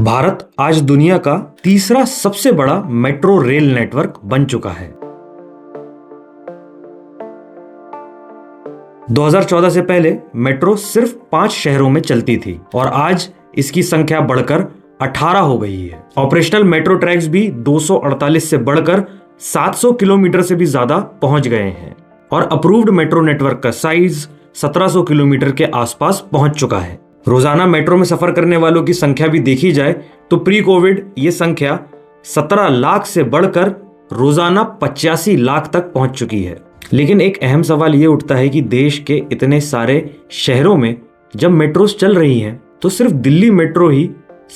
भारत आज दुनिया का तीसरा सबसे बड़ा मेट्रो रेल नेटवर्क बन चुका है। 2014 से पहले मेट्रो सिर्फ 5 शहरों में चलती थी और आज इसकी संख्या बढ़कर 18 हो गई है। ऑपरेशनल मेट्रो ट्रैक्स भी 248 से बढ़कर 700 किलोमीटर से भी ज्यादा पहुंच गए हैं और अप्रूव्ड मेट्रो नेटवर्क का साइज 1700 किलोमीटर के आसपास पहुंच चुका है। रोजाना मेट्रो में सफर करने वालों की संख्या भी देखी जाए तो प्री कोविड ये संख्या 17 लाख से बढ़कर रोजाना 85 लाख तक पहुंच चुकी है। लेकिन एक अहम सवाल ये उठता है कि देश के इतने सारे शहरों में जब मेट्रोस चल रही हैं तो सिर्फ दिल्ली मेट्रो ही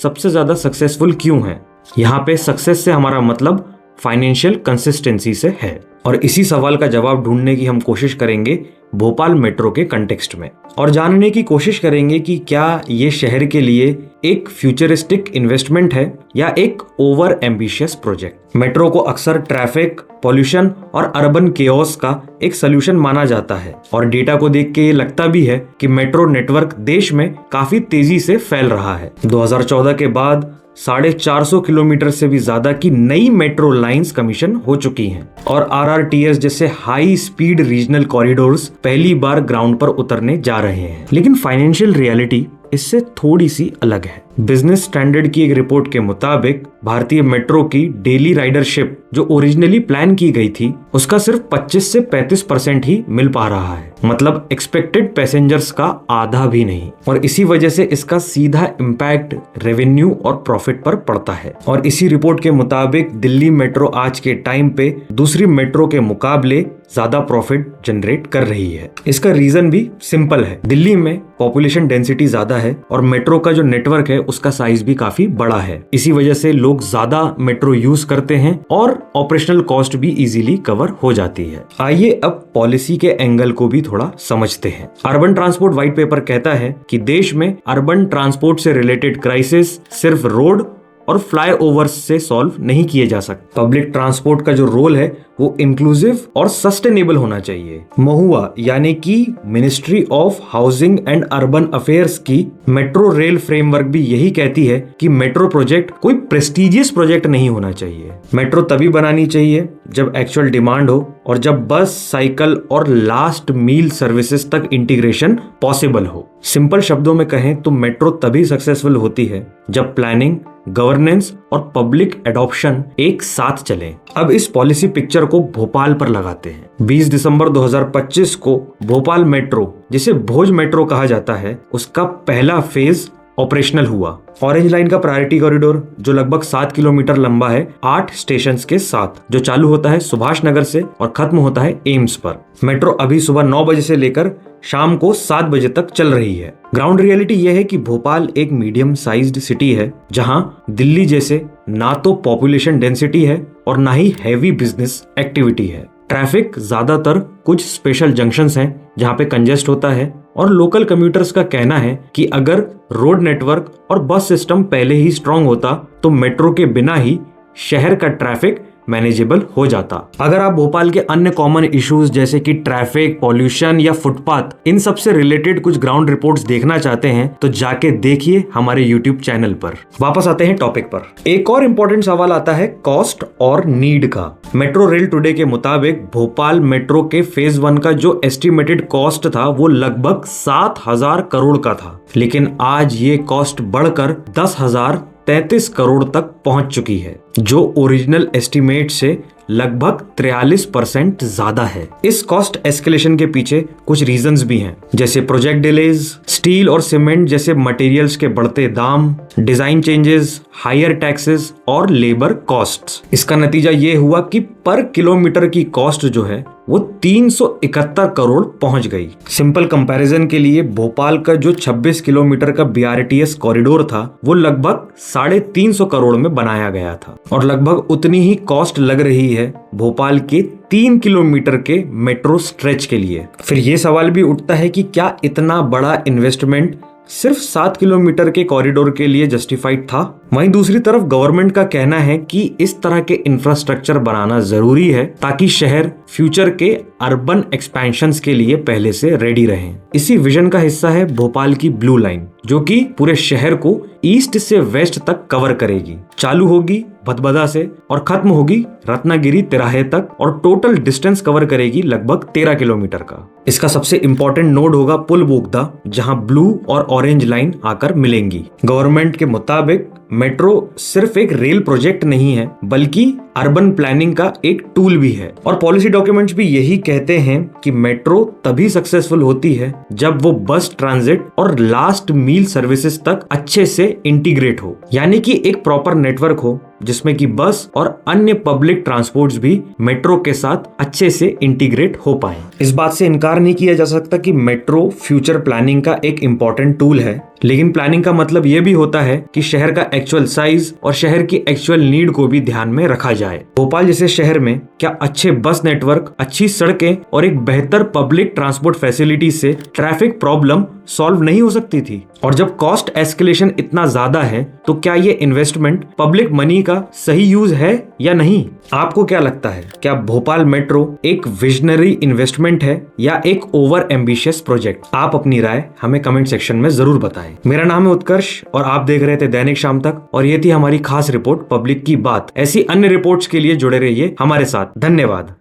सबसे ज्यादा सक्सेसफुल क्यों है? यहाँ पे सक्सेस से हमारा मतलब फाइनेंशियल कंसिस्टेंसी से है और इसी सवाल का जवाब ढूंढने की हम कोशिश करेंगे भोपाल मेट्रो के कंटेक्स्ट में और जानने की कोशिश करेंगे कि क्या ये शहर के लिए एक फ्यूचरिस्टिक इन्वेस्टमेंट है या एक ओवर एम्बिशियस प्रोजेक्ट। मेट्रो को अक्सर ट्रैफिक, पॉल्यूशन और अर्बन केओस का एक सोल्यूशन माना जाता है और डेटा को देख के ये लगता भी है कि मेट्रो नेटवर्क देश में काफी तेजी से फैल रहा है। 2014 के बाद 450 किलोमीटर से भी ज्यादा की नई मेट्रो लाइंस कमीशन हो चुकी हैं और आरआरटीएस जैसे हाई स्पीड रीजनल कॉरिडोर्स पहली बार ग्राउंड पर उतरने जा रहे हैं। लेकिन फाइनेंशियल रियलिटी इससे थोड़ी सी अलग है। बिजनेस स्टैंडर्ड की एक रिपोर्ट के मुताबिक भारतीय मेट्रो की डेली राइडरशिप जो ओरिजिनली प्लान की गई थी उसका सिर्फ 25 से 35% ही मिल पा रहा है, मतलब एक्सपेक्टेड पैसेंजर्स का आधा भी नहीं। और इसी वजह से इसका सीधा इम्पैक्ट रेवेन्यू और प्रॉफिट पर पड़ता है। और इसी रिपोर्ट के मुताबिक दिल्ली मेट्रो आज के टाइम पे दूसरी मेट्रो के मुकाबले ज्यादा प्रॉफिट जनरेट कर रही है। इसका रीजन भी सिंपल है। दिल्ली में पॉपुलेशन डेंसिटी ज्यादा है और मेट्रो का जो नेटवर्क है उसका साइज भी काफी बड़ा है। इसी वजह से लोग ज्यादा मेट्रो यूज करते हैं और ऑपरेशनल कॉस्ट भी इजीली कवर हो जाती है। आइए अब पॉलिसी के एंगल को भी थोड़ा समझते हैं। अर्बन ट्रांसपोर्ट व्हाइट पेपर कहता है कि देश में अर्बन ट्रांसपोर्ट से रिलेटेड क्राइसिस सिर्फ रोड और फ्लाईओवर्स से सॉल्व नहीं किए जा सकते। पब्लिक ट्रांसपोर्ट का जो रोल है वो इंक्लूसिव और सस्टेनेबल होना चाहिए। महुआ यानी कि ministry of housing and urban affairs की मेट्रो रेल फ्रेमवर्क भी यही कहती है कि मेट्रो प्रोजेक्ट कोई प्रेस्टिजियस प्रोजेक्ट नहीं होना चाहिए। मेट्रो तभी बनानी चाहिए जब एक्चुअल डिमांड हो और जब बस, साइकिल और लास्ट मील सर्विसेज तक इंटीग्रेशन पॉसिबल हो। सिंपल शब्दों में कहें तो मेट्रो तभी सक्सेसफुल होती है जब प्लानिंग, गवर्नेंस और पब्लिक एडॉप्शन एक साथ चले। अब इस पॉलिसी पिक्चर को भोपाल पर लगाते हैं। 20 दिसंबर 2025 को भोपाल मेट्रो, जिसे भोज मेट्रो कहा जाता है, उसका पहला फेज ऑपरेशनल हुआ। ऑरेंज लाइन का प्रायोरिटी कॉरिडोर जो लगभग 7 किलोमीटर लंबा है 8 स्टेशंस के साथ, जो चालू होता है सुभाष नगर से और खत्म होता है एम्स पर। मेट्रो अभी सुबह 9 बजे से लेकर शाम को 7 बजे तक चल रही है। ग्राउंड रियलिटी यह है कि भोपाल एक मीडियम साइज्ड सिटी है जहां दिल्ली जैसे ना तो पॉपुलेशन डेंसिटी है और ना ही हैवी बिजनेस एक्टिविटी है। ट्रैफिक ज्यादातर कुछ स्पेशल जंक्शंस हैं जहां पे कंजेस्ट होता है और लोकल कम्यूटर्स का कहना है कि अगर रोड नेटवर्क और बस सिस्टम पहले ही स्ट्रांग होता तो मेट्रो के बिना ही शहर का ट्रैफिक मैनेजेबल हो जाता। अगर आप भोपाल के अन्य कॉमन इश्यूज जैसे कि ट्रैफिक, पॉल्यूशन या फुटपाथ, इन सब से रिलेटेड कुछ ग्राउंड रिपोर्ट्स देखना चाहते हैं तो जाके देखिए हमारे YouTube चैनल पर। वापस आते हैं टॉपिक पर। एक और इम्पोर्टेंट सवाल आता है कॉस्ट और नीड का। मेट्रो रेल टुडे के मुताबिक भोपाल मेट्रो के फेज 1 का जो एस्टिमेटेड कॉस्ट था वो लगभग 7,000 करोड़ का था, लेकिन आज ये कॉस्ट बढ़कर 10,033 करोड़ तक पहुंच चुकी है, जो ओरिजिनल एस्टिमेट से लगभग 43% ज्यादा है। इस कॉस्ट एस्केलेशन के पीछे कुछ रीजंस भी हैं, जैसे प्रोजेक्ट डिलेज, स्टील और सीमेंट जैसे मटेरियल्स के बढ़ते दाम, डिजाइन चेंजेस, हायर टैक्सेस और लेबर कॉस्ट्स। इसका नतीजा ये हुआ कि पर किलोमीटर की कॉस्ट जो है वो 371 करोड़ पहुंच गई। सिंपल कंपैरिजन के लिए भोपाल का जो 26 किलोमीटर का बीआरटीएस कॉरिडोर था वो लगभग 350 करोड़ में बनाया गया था और लगभग उतनी ही कॉस्ट लग रही है भोपाल के 3 किलोमीटर के मेट्रो स्ट्रेच के लिए। फिर ये सवाल भी उठता है कि क्या इतना बड़ा इन्वेस्टमेंट सिर्फ 7 किलोमीटर के कॉरिडोर के लिए जस्टिफाइड था? वहीं दूसरी तरफ गवर्नमेंट का कहना है कि इस तरह के इंफ्रास्ट्रक्चर बनाना जरूरी है ताकि शहर फ्यूचर के अर्बन एक्सपेंशंस के लिए पहले से रेडी रहें। इसी विजन का हिस्सा है भोपाल की ब्लू लाइन, जो कि पूरे शहर को ईस्ट से वेस्ट तक कवर करेगी। चालू होगी भदभदा से और खत्म होगी रत्नागिरी तिराहे तक और टोटल डिस्टेंस कवर करेगी लगभग 13 किलोमीटर का। इसका सबसे इंपॉर्टेंट नोड होगा पुल बोगदा, जहां ब्लू और ऑरेंज लाइन आकर मिलेंगी। गवर्नमेंट के मुताबिक मेट्रो सिर्फ एक रेल प्रोजेक्ट नहीं है, बल्कि अर्बन प्लानिंग का एक टूल भी है। और पॉलिसी डॉक्यूमेंट्स भी यही कहते हैं कि मेट्रो तभी सक्सेसफुल होती है जब वो बस ट्रांजिट और लास्ट मील सर्विसेज तक अच्छे से इंटीग्रेट हो, यानी कि एक प्रॉपर नेटवर्क हो जिसमें कि बस और अन्य पब्लिक ट्रांसपोर्ट्स भी मेट्रो के साथ अच्छे से इंटीग्रेट हो पाए। इस बात से इनकार नहीं किया जा सकता कि मेट्रो फ्यूचर प्लानिंग का एक इंपॉर्टेंट टूल है, लेकिन प्लानिंग का मतलब यह भी होता है कि शहर का एक्चुअल साइज और शहर की एक्चुअल नीड को भी ध्यान में रखा जाए। भोपाल जैसे शहर में क्या अच्छे बस नेटवर्क, अच्छी सड़कें और एक बेहतर पब्लिक ट्रांसपोर्ट फैसिलिटी से ट्रैफिक प्रॉब्लम सॉल्व नहीं हो सकती थी? और जब कॉस्ट एस्केलेशन इतना ज्यादा है तो क्या ये इन्वेस्टमेंट पब्लिक मनी का सही यूज है या नहीं? आपको क्या लगता है, क्या भोपाल मेट्रो एक विजनरी इन्वेस्टमेंट है या एक ओवर एम्बिशियस प्रोजेक्ट? आप अपनी राय हमें कमेंट सेक्शन में जरूर बताएं। मेरा नाम है उत्कर्ष और आप देख रहे थे दैनिक शाम तक, और ये थी हमारी खास रिपोर्ट पब्लिक की बात। ऐसी अन्य रिपोर्ट्स के लिए जुड़े रहिए हमारे साथ। धन्यवाद।